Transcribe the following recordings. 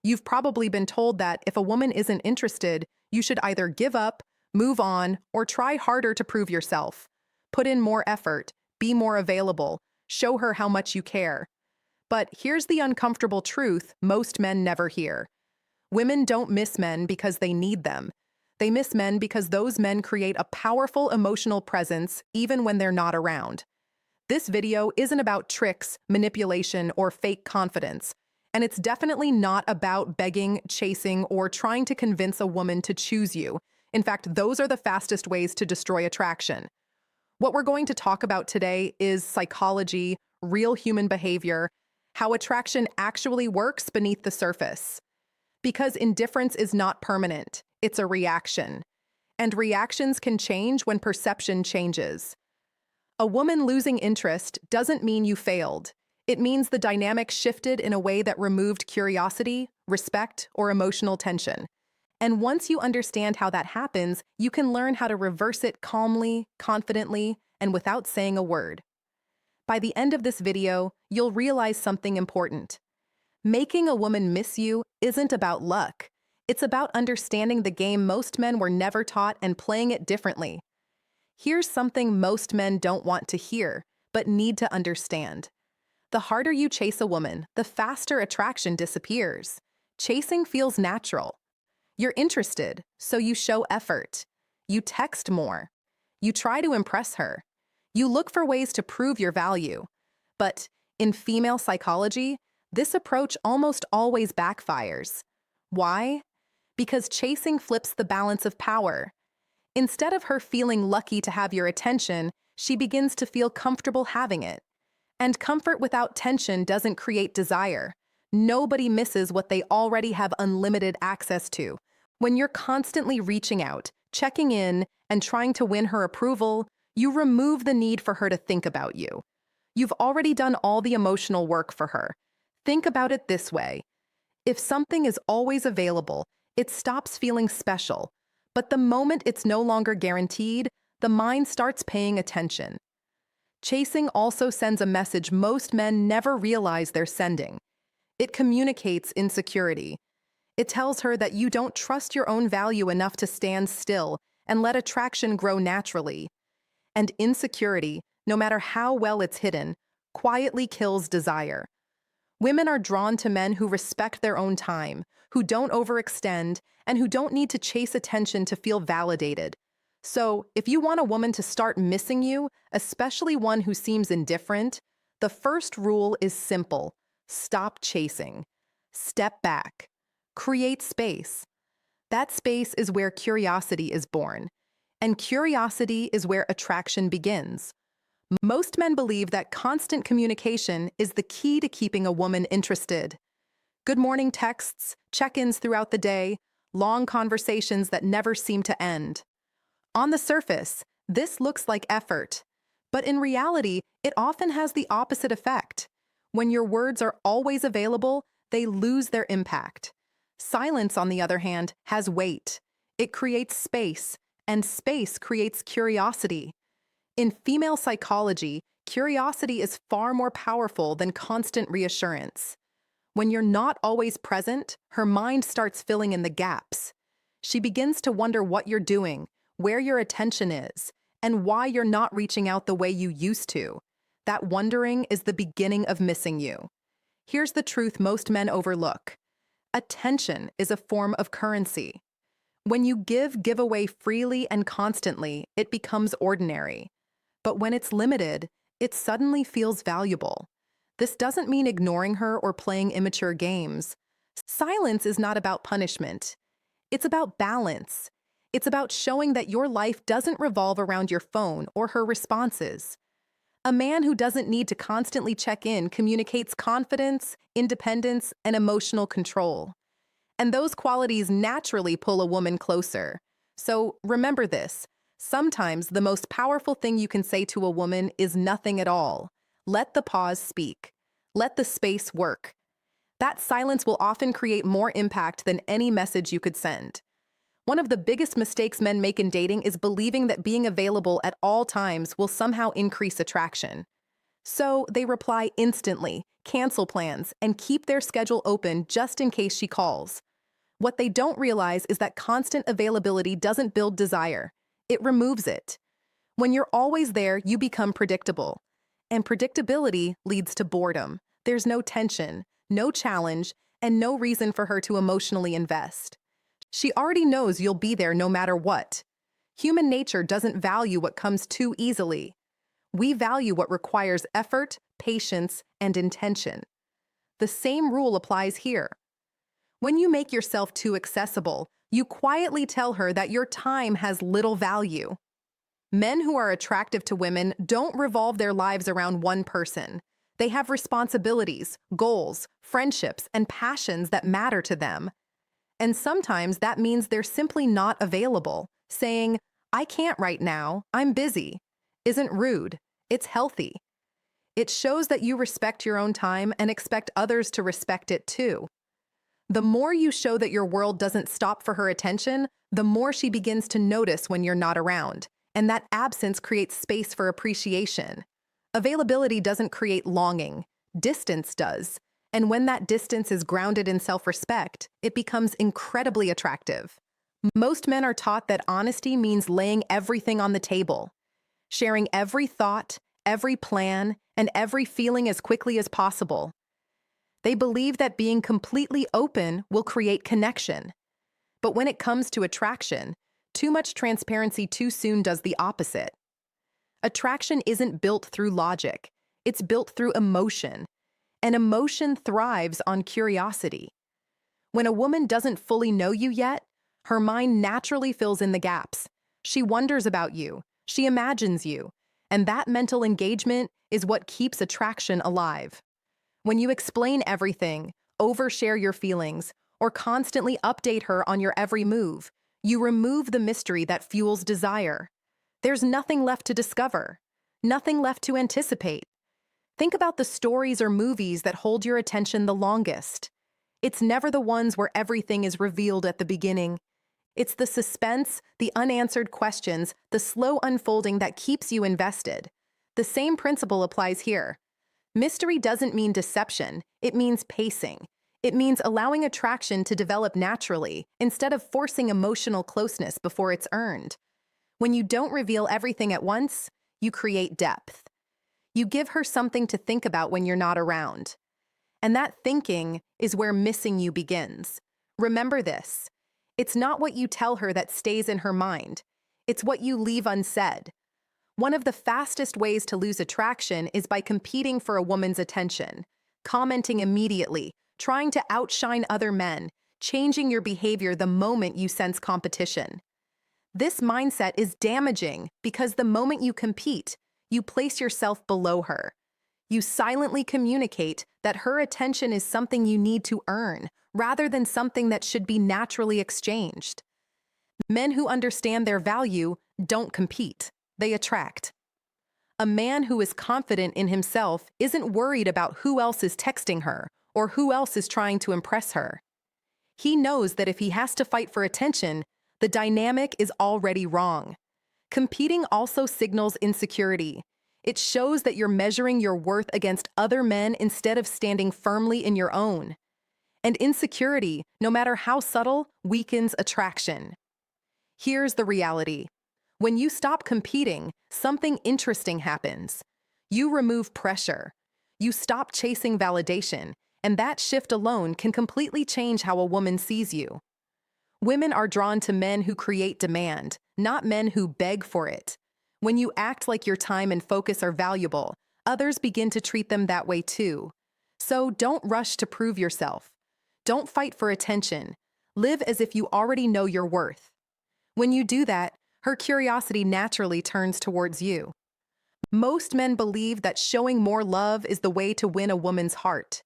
You've probably been told that if a woman isn't interested, you should either give up, move on, or try harder to prove yourself. Put in more effort, be more available, show her how much you care. But here's the uncomfortable truth most men never hear. Women don't miss men because they need them. They miss men because those men create a powerful emotional presence even when they're not around. This video isn't about tricks, manipulation, or fake confidence. And it's definitely not about begging, chasing, or trying to convince a woman to choose you. In fact, those are the fastest ways to destroy attraction. What we're going to talk about today is psychology, real human behavior, how attraction actually works beneath the surface. Because indifference is not permanent, it's a reaction. And reactions can change when perception changes. A woman losing interest doesn't mean you failed. It means the dynamic shifted in a way that removed curiosity, respect, or emotional tension. And once you understand how that happens, you can learn how to reverse it calmly, confidently, and without saying a word. By the end of this video, you'll realize something important. Making a woman miss you isn't about luck. It's about understanding the game most men were never taught and playing it differently. Here's something most men don't want to hear, but need to understand. The harder you chase a woman, the faster attraction disappears. Chasing feels natural. You're interested, so you show effort. You text more. You try to impress her. You look for ways to prove your value. But in female psychology, this approach almost always backfires. Why? Because chasing flips the balance of power. Instead of her feeling lucky to have your attention, she begins to feel comfortable having it. And comfort without tension doesn't create desire. Nobody misses what they already have unlimited access to. When you're constantly reaching out, checking in, and trying to win her approval, you remove the need for her to think about you. You've already done all the emotional work for her. Think about it this way. If something is always available, it stops feeling special. But the moment it's no longer guaranteed, the mind starts paying attention. Chasing also sends a message most men never realize they're sending. It communicates insecurity. It tells her that you don't trust your own value enough to stand still and let attraction grow naturally. And insecurity, no matter how well it's hidden, quietly kills desire. Women are drawn to men who respect their own time, who don't overextend, and who don't need to chase attention to feel validated. So, if you want a woman to start missing you, especially one who seems indifferent, the first rule is simple. Stop chasing. Step back. Create space. That space is where curiosity is born. And curiosity is where attraction begins. Most men believe that constant communication is the key to keeping a woman interested. Good morning texts, check-ins throughout the day, long conversations that never seem to end. On the surface, this looks like effort, but in reality, it often has the opposite effect. When your words are always available, they lose their impact. Silence, on the other hand, has weight. It creates space, and space creates curiosity. In female psychology, curiosity is far more powerful than constant reassurance. When you're not always present, her mind starts filling in the gaps. She begins to wonder what you're doing, where your attention is, and why you're not reaching out the way you used to. That wondering is the beginning of missing you. Here's the truth most men overlook. Attention is a form of currency. When you give away freely and constantly, it becomes ordinary. But when it's limited, it suddenly feels valuable. This doesn't mean ignoring her or playing immature games. Silence is not about punishment. It's about balance. It's about showing that your life doesn't revolve around your phone or her responses. A man who doesn't need to constantly check in communicates confidence, independence, and emotional control. And those qualities naturally pull a woman closer. So remember this. Sometimes the most powerful thing you can say to a woman is nothing at all. Let the pause speak. Let the space work. That silence will often create more impact than any message you could send. One of the biggest mistakes men make in dating is believing that being available at all times will somehow increase attraction. So they reply instantly, cancel plans, and keep their schedule open just in case she calls. What they don't realize is that constant availability doesn't build desire. It removes it. When you're always there, you become predictable. And predictability leads to boredom. There's no tension, no challenge, and no reason for her to emotionally invest. She already knows you'll be there no matter what. Human nature doesn't value what comes too easily. We value what requires effort, patience, and intention. The same rule applies here. When you make yourself too accessible, you quietly tell her that your time has little value. Men who are attractive to women don't revolve their lives around one person. They have responsibilities, goals, friendships, and passions that matter to them. And sometimes that means they're simply not available. Saying, "I can't right now, I'm busy," isn't rude, it's healthy. It shows that you respect your own time and expect others to respect it too. The more you show that your world doesn't stop for her attention, the more she begins to notice when you're not around, and that absence creates space for appreciation. Availability doesn't create longing, distance does. And when that distance is grounded in self-respect, it becomes incredibly attractive. Most men are taught that honesty means laying everything on the table, sharing every thought, every plan, and every feeling as quickly as possible. They believe that being completely open will create connection. But when it comes to attraction, too much transparency too soon does the opposite. Attraction isn't built through logic, it's built through emotion. And emotion thrives on curiosity. When a woman doesn't fully know you yet, her mind naturally fills in the gaps. She wonders about you, she imagines you, and that mental engagement is what keeps attraction alive. When you explain everything, overshare your feelings, or constantly update her on your every move, you remove the mystery that fuels desire. There's nothing left to discover, nothing left to anticipate. Think about the stories or movies that hold your attention the longest. It's never the ones where everything is revealed at the beginning. It's the suspense, the unanswered questions, the slow unfolding that keeps you invested. The same principle applies here. Mystery doesn't mean deception, it means pacing. It means allowing attraction to develop naturally, instead of forcing emotional closeness before it's earned. When you don't reveal everything at once, you create depth. You give her something to think about when you're not around. And that thinking is where missing you begins. Remember this. It's not what you tell her that stays in her mind. It's what you leave unsaid. One of the fastest ways to lose attraction is by competing for a woman's attention, commenting immediately, trying to outshine other men, changing your behavior the moment you sense competition. This mindset is damaging because the moment you compete, you place yourself below her. You silently communicate that her attention is something you need to earn, rather than something that should be naturally exchanged. Men who understand their value don't compete, they attract. A man who is confident in himself isn't worried about who else is texting her or who else is trying to impress her. He knows that if he has to fight for attention, the dynamic is already wrong. Competing also signals insecurity. It shows that you're measuring your worth against other men instead of standing firmly in your own. And insecurity, no matter how subtle, weakens attraction. Here's the reality. When you stop competing, something interesting happens. You remove pressure. You stop chasing validation, and that shift alone can completely change how a woman sees you. Women are drawn to men who create demand, not men who beg for it. When you act like your time and focus are valuable, others begin to treat them that way too. So don't rush to prove yourself. Don't fight for attention. Live as if you already know your worth. When you do that, her curiosity naturally turns towards you. Most men believe that showing more love is the way to win a woman's heart.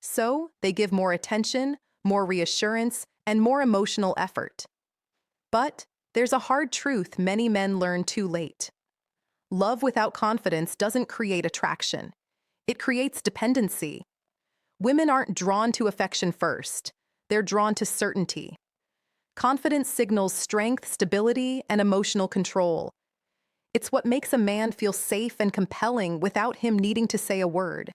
So they give more attention, more reassurance, and more emotional effort. But there's a hard truth many men learn too late. Love without confidence doesn't create attraction. It creates dependency. Women aren't drawn to affection first. They're drawn to certainty. Confidence signals strength, stability, and emotional control. It's what makes a man feel safe and compelling without him needing to say a word.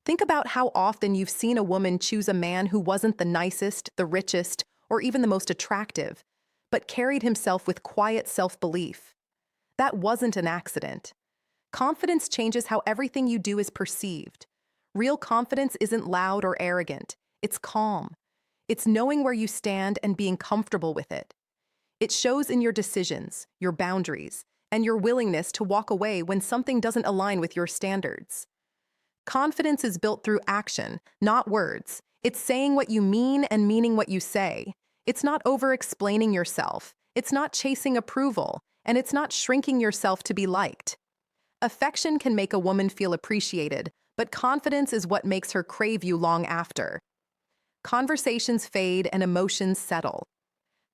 Think about how often you've seen a woman choose a man who wasn't the nicest, the richest, or even the most attractive, but carried himself with quiet self-belief. That wasn't an accident. Confidence changes how everything you do is perceived. Real confidence isn't loud or arrogant. It's calm. It's knowing where you stand and being comfortable with it. It shows in your decisions, your boundaries, and your willingness to walk away when something doesn't align with your standards. Confidence is built through action, not words. It's saying what you mean and meaning what you say. It's not over-explaining yourself. It's not chasing approval, and it's not shrinking yourself to be liked. Affection can make a woman feel appreciated, but confidence is what makes her crave you long after. Conversations fade and emotions settle.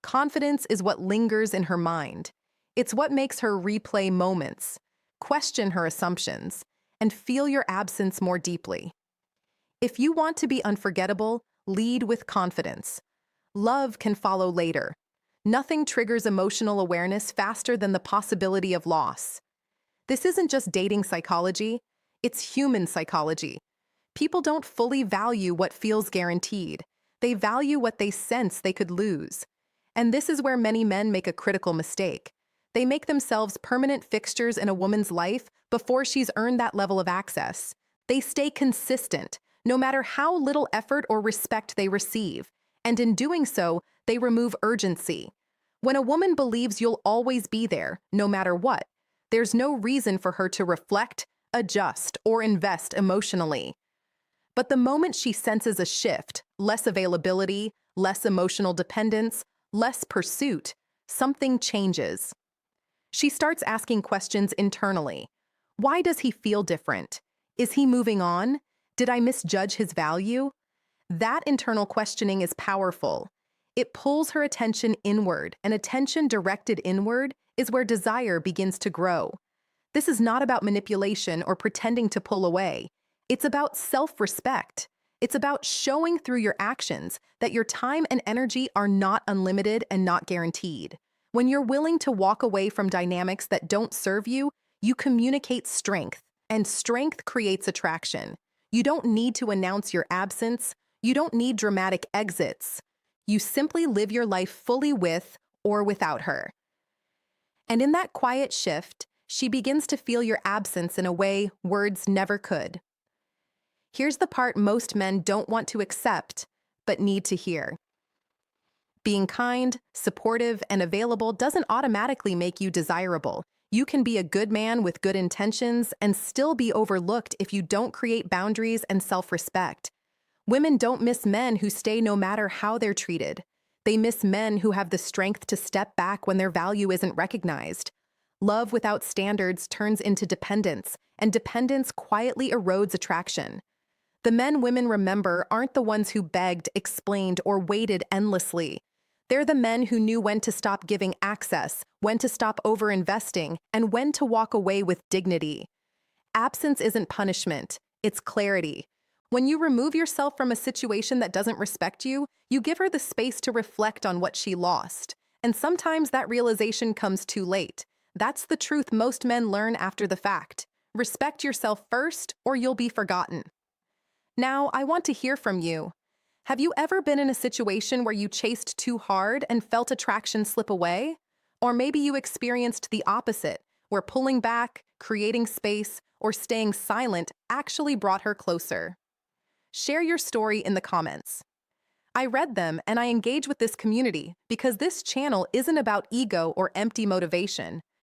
Confidence is what lingers in her mind. It's what makes her replay moments, question her assumptions, and feel your absence more deeply. If you want to be unforgettable, lead with confidence. Love can follow later. Nothing triggers emotional awareness faster than the possibility of loss. This isn't just dating psychology, it's human psychology. People don't fully value what feels guaranteed. They value what they sense they could lose. And this is where many men make a critical mistake. They make themselves permanent fixtures in a woman's life before she's earned that level of access. They stay consistent, no matter how little effort or respect they receive. And in doing so, they remove urgency. When a woman believes you'll always be there, no matter what, there's no reason for her to reflect, adjust, or invest emotionally. But the moment she senses a shift, less availability, less emotional dependence, less pursuit, something changes. She starts asking questions internally. Why does he feel different? Is he moving on? Did I misjudge his value? That internal questioning is powerful. It pulls her attention inward, and attention directed inward is where desire begins to grow. This is not about manipulation or pretending to pull away. It's about self-respect. It's about showing through your actions that your time and energy are not unlimited and not guaranteed. When you're willing to walk away from dynamics that don't serve you, you communicate strength, and strength creates attraction. You don't need to announce your absence. You don't need dramatic exits. You simply live your life fully with or without her. And in that quiet shift, she begins to feel your absence in a way words never could. Here's the part most men don't want to accept, but need to hear. Being kind, supportive, and available doesn't automatically make you desirable. You can be a good man with good intentions and still be overlooked if you don't create boundaries and self-respect. Women don't miss men who stay no matter how they're treated. They miss men who have the strength to step back when their value isn't recognized. Love without standards turns into dependence, and dependence quietly erodes attraction. The men women remember aren't the ones who begged, explained, or waited endlessly. They're the men who knew when to stop giving access, when to stop overinvesting, and when to walk away with dignity. Absence isn't punishment, it's clarity. When you remove yourself from a situation that doesn't respect you, you give her the space to reflect on what she lost. And sometimes that realization comes too late. That's the truth most men learn after the fact. Respect yourself first, or you'll be forgotten. Now, I want to hear from you. Have you ever been in a situation where you chased too hard and felt attraction slip away? Or maybe you experienced the opposite, where pulling back, creating space, or staying silent actually brought her closer. Share your story in the comments. I read them and I engage with this community because this channel isn't about ego or empty motivation.